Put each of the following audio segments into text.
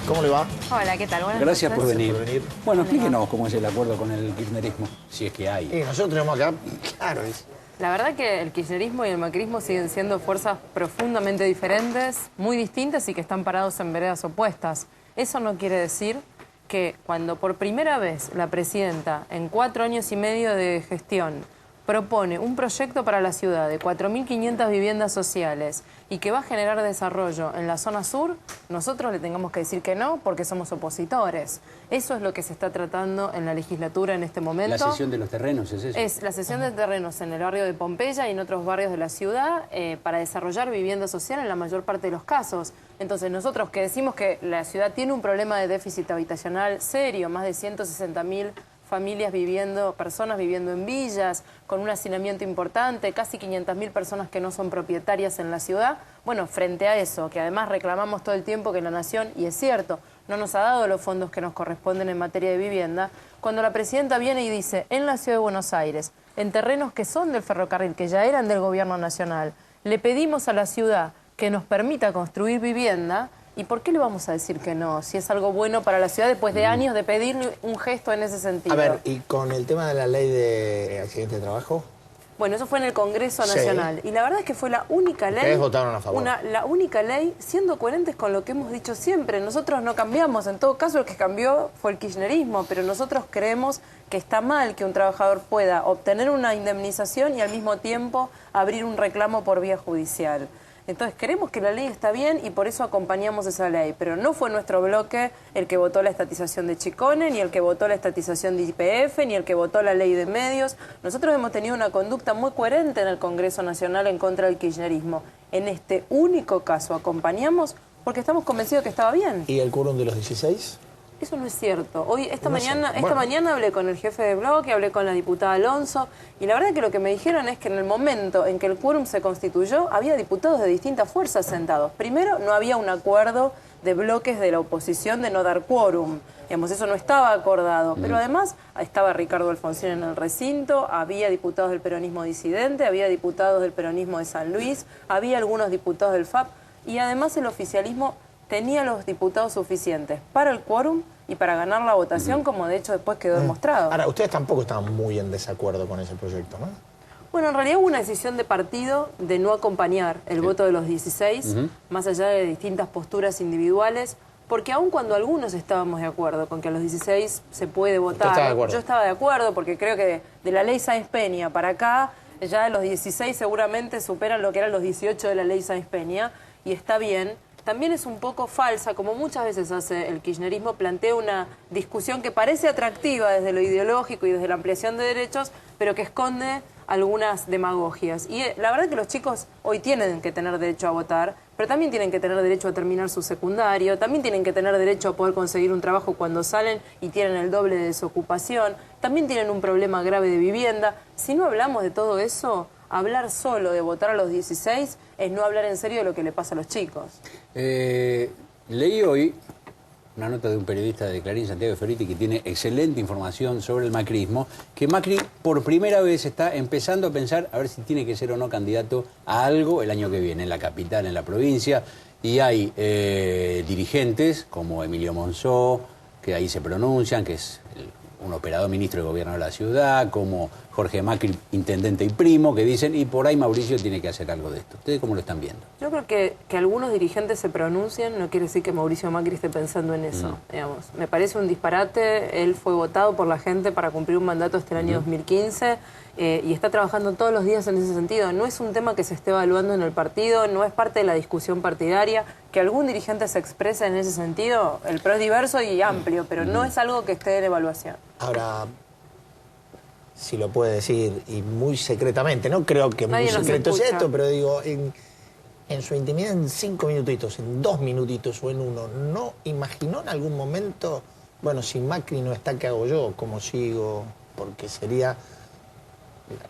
¿Cómo le va? Hola, ¿qué tal? Buenas Gracias por noches. venir. Bueno, explíquenos cómo es el acuerdo con el kirchnerismo, si es que hay. Nosotros tenemos acá, claro, La verdad que el kirchnerismo y el macrismo siguen siendo fuerzas profundamente diferentes, muy distintas y que están parados en veredas opuestas. Eso no quiere decir que cuando por primera vez la presidenta, en 4 años y medio de gestión, propone un proyecto para la ciudad de 4.500 viviendas sociales y que va a generar desarrollo en la zona sur, nosotros le tengamos que decir que no porque somos opositores. Eso es lo que se está tratando en la legislatura en este momento. ¿La cesión de los terrenos es eso? Es la cesión de terrenos en el barrio de Pompeya y en otros barrios de la ciudad para desarrollar vivienda social en la mayor parte de los casos. Entonces nosotros que decimos que la ciudad tiene un problema de déficit habitacional serio, más de 160.000 familias viviendo, personas viviendo en villas, con un hacinamiento importante, casi 500.000 personas que no son propietarias en la ciudad. Bueno, frente a eso, que además reclamamos todo el tiempo que la Nación, y es cierto, no nos ha dado los fondos que nos corresponden en materia de vivienda, cuando la presidenta viene y dice, en la ciudad de Buenos Aires, en terrenos que son del ferrocarril, que ya eran del gobierno nacional, le pedimos a la ciudad que nos permita construir vivienda. ¿Y por qué le vamos a decir que no? Si es algo bueno para la ciudad después de años de pedir un gesto en ese sentido. A ver, ¿y con el tema de la ley de accidente de trabajo? Bueno, eso fue en el Congreso Nacional. Y la verdad es que fue la única ley... Ustedes votaron a favor. La única ley siendo coherentes con lo que hemos dicho siempre. Nosotros no cambiamos. En todo caso, el que cambió fue el kirchnerismo. Pero nosotros creemos que está mal que un trabajador pueda obtener una indemnización y al mismo tiempo abrir un reclamo por vía judicial. Entonces, creemos que la ley está bien y por eso acompañamos esa ley. Pero no fue nuestro bloque el que votó la estatización de Chicone, ni el que votó la estatización de YPF, ni el que votó la ley de medios. Nosotros hemos tenido una conducta muy coherente en el Congreso Nacional en contra del kirchnerismo. En este único caso acompañamos porque estamos convencidos que estaba bien. ¿Y el quórum de los 16? Eso no es cierto. Esta mañana hablé con el jefe de bloque, hablé con la diputada Alonso, y la verdad que lo que me dijeron es que en el momento en que el quórum se constituyó, había diputados de distintas fuerzas sentados. Primero, no había un acuerdo de bloques de la oposición de no dar quórum. Digamos, eso no estaba acordado. Pero además, estaba Ricardo Alfonsín en el recinto, había diputados del peronismo disidente, había diputados del peronismo de San Luis, había algunos diputados del FAP, y además el oficialismo tenía los diputados suficientes para el quórum y para ganar la votación, como de hecho después quedó demostrado. Ahora, ustedes tampoco estaban muy en desacuerdo con ese proyecto, ¿no? Bueno, en realidad hubo una decisión de partido de no acompañar el voto de los 16, más allá de distintas posturas individuales, porque aun cuando algunos estábamos de acuerdo con que a los 16 se puede votar, yo estaba de acuerdo porque creo que de la ley Sáenz Peña para acá, ya los 16 seguramente superan lo que eran los 18 de la ley Sáenz Peña, y está bien. También es un poco falsa, como muchas veces hace el kirchnerismo, plantea una discusión que parece atractiva desde lo ideológico y desde la ampliación de derechos, pero que esconde algunas demagogias. Y la verdad que los chicos hoy tienen que tener derecho a votar, pero también tienen que tener derecho a terminar su secundario, también tienen que tener derecho a poder conseguir un trabajo cuando salen y tienen el doble de desocupación, también tienen un problema grave de vivienda. Si no hablamos de todo eso, hablar solo de votar a los 16 es no hablar en serio de lo que le pasa a los chicos. Leí hoy una nota de un periodista de Clarín, Santiago Fioriti, que tiene excelente información sobre el macrismo, que Macri por primera vez está empezando a pensar a ver si tiene que ser o no candidato a algo el año que viene, en la capital, en la provincia, y hay dirigentes como Emilio Monzó, que ahí se pronuncian, que es un operador ministro de gobierno de la ciudad, como Jorge Macri, intendente y primo, que dicen, y por ahí Mauricio tiene que hacer algo de esto. ¿Ustedes cómo lo están viendo? Yo creo que algunos dirigentes se pronuncien, no quiere decir que Mauricio Macri esté pensando en eso. Digamos. Me parece un disparate. Él fue votado por la gente para cumplir un mandato hasta el año 2015 y está trabajando todos los días en ese sentido. No es un tema que se esté evaluando en el partido, no es parte de la discusión partidaria. Que algún dirigente se exprese en ese sentido, el PRO es diverso y amplio, pero no es algo que esté en evaluación. Ahora, si lo puede decir, y muy secretamente, no creo que muy secreto sea esto, pero digo, en su intimidad, en 5 minutitos, en 2 minutitos o en 1, ¿no imaginó en algún momento, bueno, si Macri no está, ¿qué hago yo? ¿Cómo sigo? Porque sería...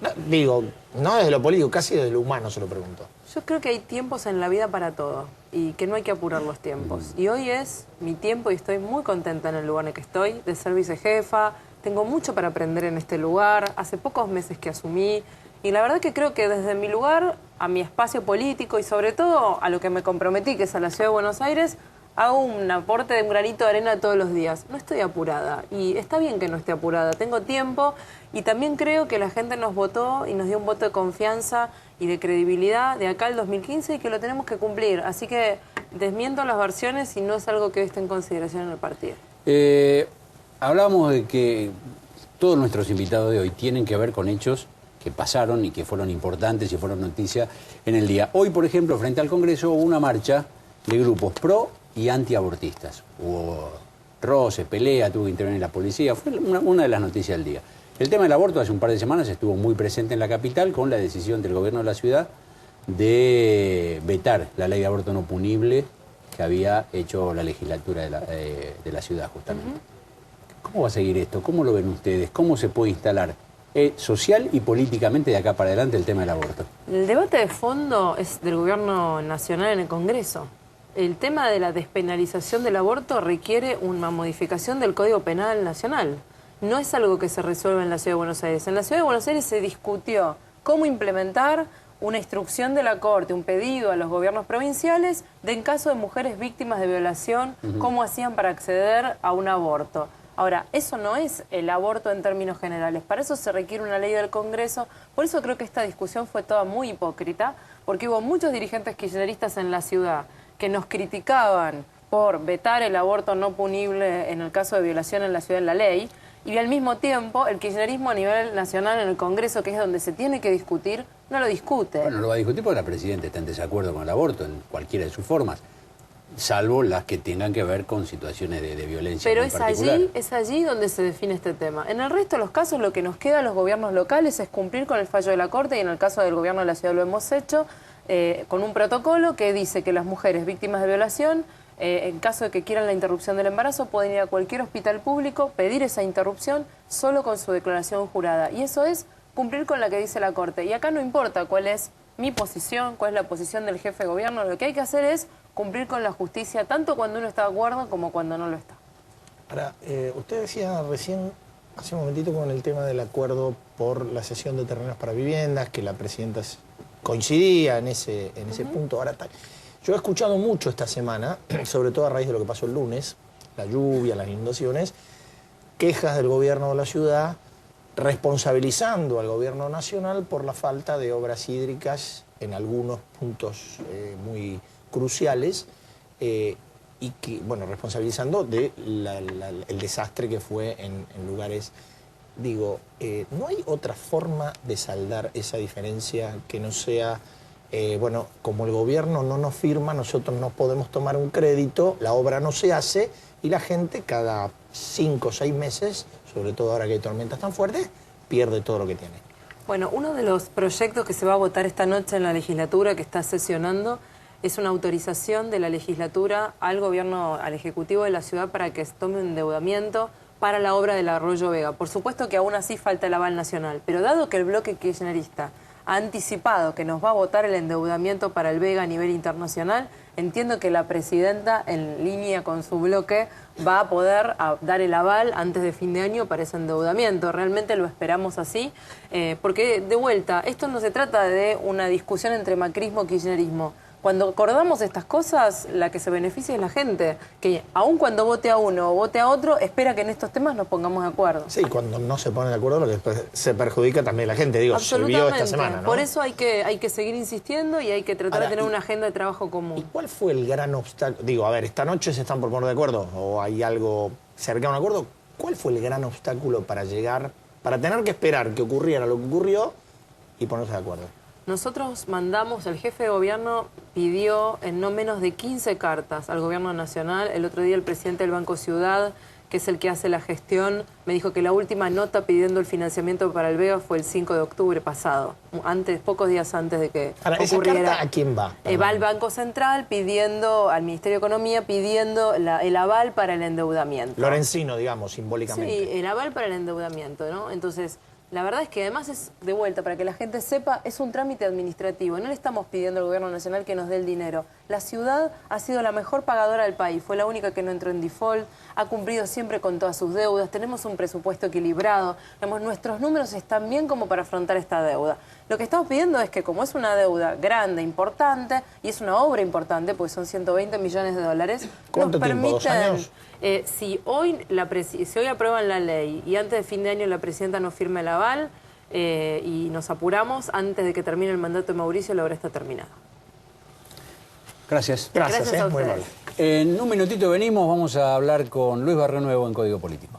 No, digo, no desde lo político, casi desde lo humano se lo pregunto. Yo creo que hay tiempos en la vida para todo y que no hay que apurar los tiempos. Y hoy es mi tiempo y estoy muy contenta en el lugar en el que estoy, de ser vicejefa. Tengo mucho para aprender en este lugar. Hace pocos meses que asumí y la verdad que creo que desde mi lugar, a mi espacio político y sobre todo a lo que me comprometí, que es a la Ciudad de Buenos Aires, hago un aporte de un granito de arena todos los días. No estoy apurada y está bien que no esté apurada, tengo tiempo y también creo que la gente nos votó y nos dio un voto de confianza y de credibilidad de acá al 2015 y que lo tenemos que cumplir. Así que desmiento las versiones y no es algo que esté en consideración en el partido. Hablábamos de que todos nuestros invitados de hoy tienen que ver con hechos que pasaron y que fueron importantes y fueron noticias en el día. Hoy, por ejemplo, frente al Congreso hubo una marcha de grupos pro y antiabortistas. Hubo roces, pelea, tuvo que intervenir la policía. Fue una de las noticias del día. El tema del aborto hace un par de semanas estuvo muy presente en la capital con la decisión del gobierno de la ciudad de vetar la ley de aborto no punible que había hecho la legislatura de la ciudad justamente. ¿Cómo va a seguir esto? ¿Cómo lo ven ustedes? ¿Cómo se puede instalar social y políticamente de acá para adelante el tema del aborto? El debate de fondo es del gobierno nacional en el Congreso. El tema de la despenalización del aborto requiere una modificación del Código Penal Nacional. No es algo que se resuelve en la Ciudad de Buenos Aires. En la Ciudad de Buenos Aires se discutió cómo implementar una instrucción de la Corte, un pedido a los gobiernos provinciales de en caso de mujeres víctimas de violación, cómo hacían para acceder a un aborto. Ahora, eso no es el aborto en términos generales. Para eso se requiere una ley del Congreso. Por eso creo que esta discusión fue toda muy hipócrita, porque hubo muchos dirigentes kirchneristas en la ciudad que nos criticaban por vetar el aborto no punible en el caso de violación en la ciudad en la ley, y al mismo tiempo el kirchnerismo a nivel nacional en el Congreso, que es donde se tiene que discutir, no lo discute. Bueno, lo va a discutir porque la Presidenta está en desacuerdo con el aborto en cualquiera de sus formas, salvo las que tengan que ver con situaciones de violencia. Pero particular. es allí donde se define este tema. En el resto de los casos lo que nos queda a los gobiernos locales es cumplir con el fallo de la Corte, y en el caso del gobierno de la ciudad lo hemos hecho, con un protocolo que dice que las mujeres víctimas de violación, en caso de que quieran la interrupción del embarazo, pueden ir a cualquier hospital público, pedir esa interrupción solo con su declaración jurada. Y eso es cumplir con la que dice la Corte. Y acá no importa cuál es mi posición, cuál es la posición del jefe de gobierno, lo que hay que hacer es cumplir con la justicia, tanto cuando uno está de acuerdo como cuando no lo está. Ahora, usted decía recién, hace un momentito, con el tema del acuerdo por la cesión de terrenos para viviendas, que la Presidenta coincidía en ese punto. Ahora, yo he escuchado mucho esta semana, sobre todo a raíz de lo que pasó el lunes, la lluvia, las inundaciones, quejas del gobierno de la ciudad responsabilizando al gobierno nacional por la falta de obras hídricas en algunos puntos muy cruciales, y que, bueno, responsabilizando de el desastre que fue en lugares. Digo, ¿no hay otra forma de saldar esa diferencia que no sea, bueno, como el gobierno no nos firma, nosotros no podemos tomar un crédito, la obra no se hace y la gente cada 5 o 6 meses, sobre todo ahora que hay tormentas tan fuertes, pierde todo lo que tiene? Bueno, uno de los proyectos que se va a votar esta noche en la legislatura que está sesionando es una autorización de la legislatura al gobierno, al Ejecutivo de la ciudad, para que tome un endeudamiento para la obra del Arroyo Vega. Por supuesto que aún así falta el aval nacional, pero dado que el bloque kirchnerista ha anticipado que nos va a votar el endeudamiento para el Vega a nivel internacional, entiendo que la Presidenta, en línea con su bloque, va a poder dar el aval antes de fin de año para ese endeudamiento. Realmente lo esperamos así, porque, de vuelta, esto no se trata de una discusión entre macrismo y kirchnerismo. Cuando acordamos estas cosas, la que se beneficia es la gente, que aun cuando vote a uno o vote a otro, espera que en estos temas nos pongamos de acuerdo. Sí, cuando no se ponen de acuerdo, lo que después se perjudica también la gente. Digo, se vio esta semana, ¿no? Por eso hay que seguir insistiendo y hay que tratar de tener una agenda de trabajo común. ¿Y cuál fue el gran obstáculo? Digo, a ver, esta noche se están por poner de acuerdo o hay algo cercano a un acuerdo. ¿Cuál fue el gran obstáculo para llegar, para tener que esperar que ocurriera lo que ocurrió y ponerse de acuerdo? Nosotros mandamos, el jefe de gobierno pidió en no menos de 15 cartas al gobierno nacional. El otro día el presidente del Banco Ciudad, que es el que hace la gestión, me dijo que la última nota pidiendo el financiamiento para el Vega fue el 5 de octubre pasado, pocos días antes de que ocurriera. ¿Esa carta a quién va? Va al Banco Central pidiendo, al Ministerio de Economía pidiendo el aval para el endeudamiento. Lorenzino, digamos, simbólicamente. Sí, el aval para el endeudamiento, ¿no? Entonces, La verdad es que además es, de vuelta, para que la gente sepa, es un trámite administrativo. No le estamos pidiendo al Gobierno Nacional que nos dé el dinero. La ciudad ha sido la mejor pagadora del país, fue la única que no entró en default, ha cumplido siempre con todas sus deudas, tenemos un presupuesto equilibrado, nuestros números están bien como para afrontar esta deuda. Lo que estamos pidiendo es que, como es una deuda grande, importante, y es una obra importante, porque son 120 millones de dólares, ¿cuánto tiempo? ¿2 años? Si hoy aprueban la ley y antes de fin de año la presidenta nos firma el aval y nos apuramos, antes de que termine el mandato de Mauricio, la obra está terminada. Gracias. Gracias a muy ustedes. amable. En un minutito venimos, vamos a hablar con Luis Barrionuevo en Código Político.